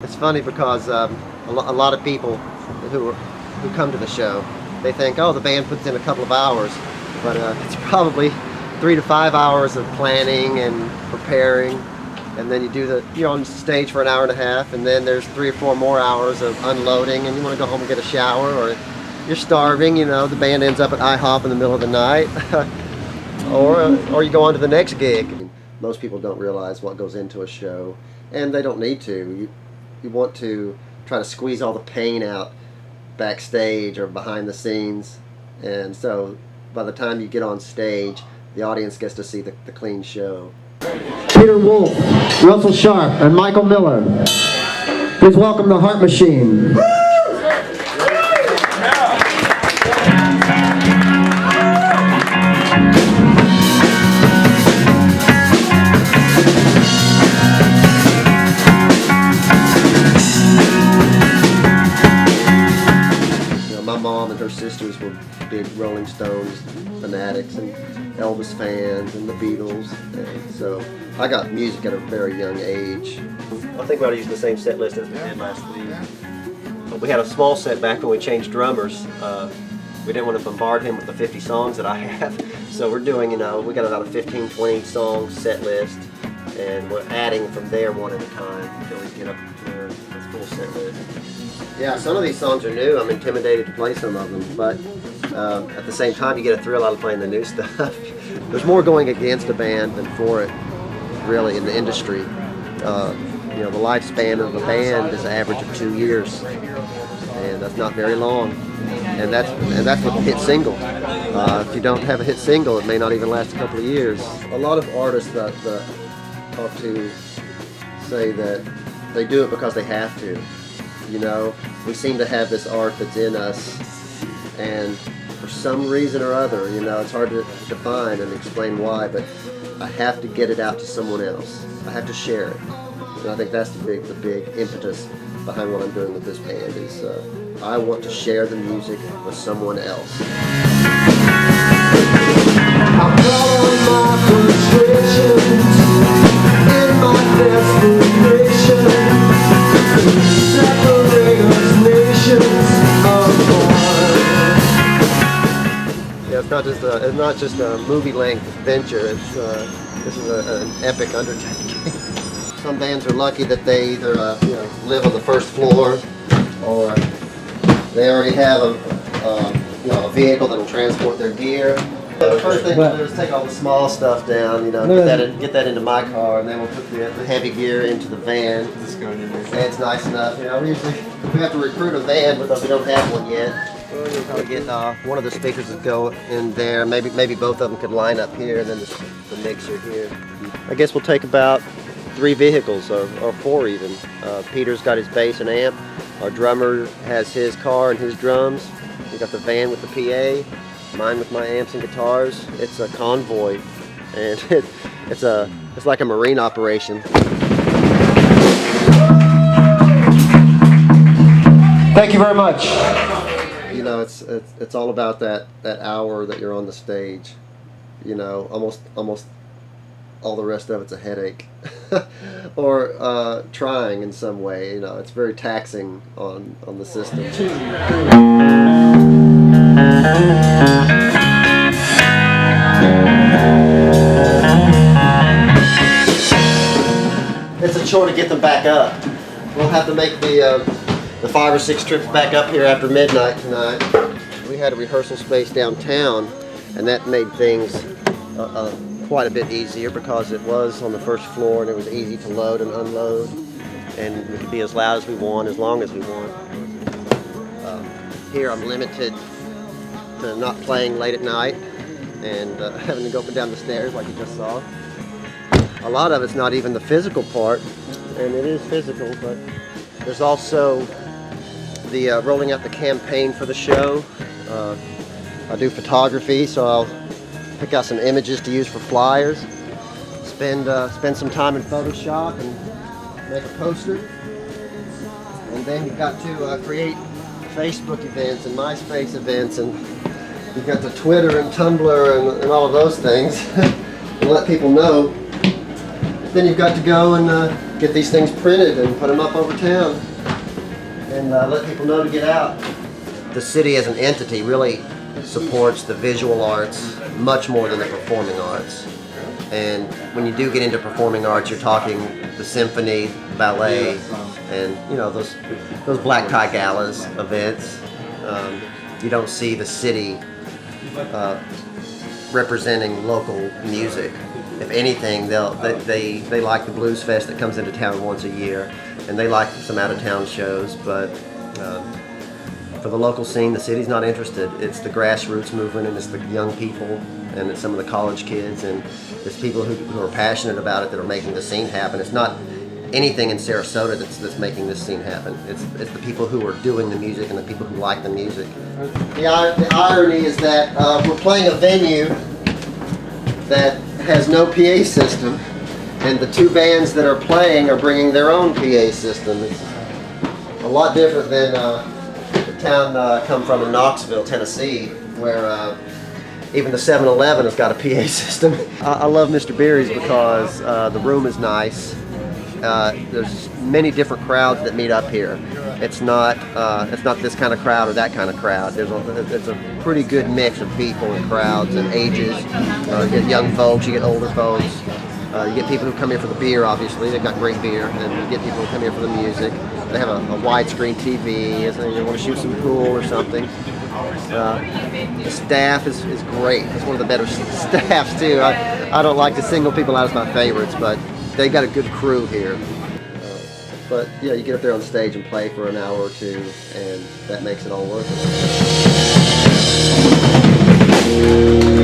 It's funny because a lot of people who come to the show, they think, oh, the band puts in a couple of hours, but it's probably 3 to 5 hours of planning and preparing, and then you're on stage for an hour and a half, and then there's 3 or 4 more hours of unloading, and you want to go home and get a shower, or you're starving, the band ends up at IHOP in the middle of the night, or you go on to the next gig. Most people don't realize what goes into a show, and they don't need to. You want to try to squeeze all the pain out backstage or behind the scenes, and so by the time you get on stage, the audience gets to see the clean show. Peter Wolf, Russell Sharp, and Michael Miller. Please welcome the Heart Machine. My mom and her sisters were big Rolling Stones fanatics and Elvis fans and the Beatles, and so I got music at a very young age. I think we ought to use the same set list as we did last week. We had a small set back when we changed drummers. We didn't want to bombard him with the 50 songs that I have, so we're doing, we got about a 15-20 song set list, and we're adding from there one at a time until we get up to a full set list. Yeah, some of these songs are new. I'm intimidated to play some of them, but at the same time, you get a thrill out of playing the new stuff. There's more going against a band than for it, really, in the industry. The lifespan of a band is an average of 2 years, and that's not very long. And that's with a hit single. If you don't have a hit single, it may not even last a couple of years. A lot of artists that talk to say that they do it because they have to. We seem to have this art that's in us, and for some reason or other, it's hard to define and explain why, but I have to get it out to someone else. I have to share it. And I think that's the big impetus behind what I'm doing with this band is I want to share the music with someone else. I'm calling my frustrations in my desperation. Yeah, it's not just a movie-length adventure. This is an epic undertaking. Some bands are lucky that they either live on the first floor, or they already have a vehicle that will transport their gear. The first thing we'll do is take all the small stuff down, get that into my car, and then we'll put the heavy gear into the van. And it's nice enough. We have to recruit a van, but we don't have one yet. We'll probably get one of the speakers to go in there. Maybe both of them could line up here, and then the mixer here. I guess we'll take about 3 vehicles, or 4 even. Peter's got his bass and amp. Our drummer has his car and his drums. We got the van with the PA. Mine with my amps and guitars. It's a convoy, and it's like a marine operation. Thank you very much. It's all about that hour that you're on the stage. Almost all the rest of it's a headache, or trying in some way. It's very taxing on the system. It's a chore to get them back up. We'll have to make the 5 or 6 trips back up here after midnight tonight. We had a rehearsal space downtown, and that made things quite a bit easier because it was on the first floor and it was easy to load and unload, and we could be as loud as we want, as long as we want. Here I'm limited to not playing late at night and having to go up and down the stairs like you just saw. A lot of it's not even the physical part, and it is physical, but there's also the rolling out the campaign for the show. I do photography, so I'll pick out some images to use for flyers, spend some time in Photoshop and make a poster, and then you've got to create Facebook events and MySpace events, and you've got the Twitter and Tumblr and all of those things and let people know then you've got to go and get these things printed and put them up over town and let people know to get out. The city as an entity really supports the visual arts much more than the performing arts. And when you do get into performing arts, you're talking the symphony, ballet, and you know those black tie galas events. You don't see the city representing local music. If anything, they like the Blues Fest that comes into town once a year, and they like some out-of-town shows. But for the local scene, the city's not interested. It's the grassroots movement, and it's the young people, and it's some of the college kids, and it's people who are passionate about it that are making the scene happen. It's not anything in Sarasota that's making this scene happen. It's the people who are doing the music and the people who like the music. The irony is that we're playing a venue that has no PA system, and the two bands that are playing are bringing their own PA system. It's a lot different than the town I come from in Knoxville, Tennessee, where even the 7-Eleven has got a PA system. I love Mr. Beery's because the room is nice. There's many different crowds that meet up here. It's not this kind of crowd or that kind of crowd. It's a pretty good mix of people and crowds and ages. You get young folks, you get older folks. You get people who come here for the beer, obviously. They've got great beer. And you get people who come here for the music. They have a widescreen TV. They want to shoot some pool or something. The staff is great. It's one of the better staffs, too. I don't like to single people out as my favorites, but they got a good crew here. But yeah, you get up there on stage and play for an hour or two, and that makes it all worth it.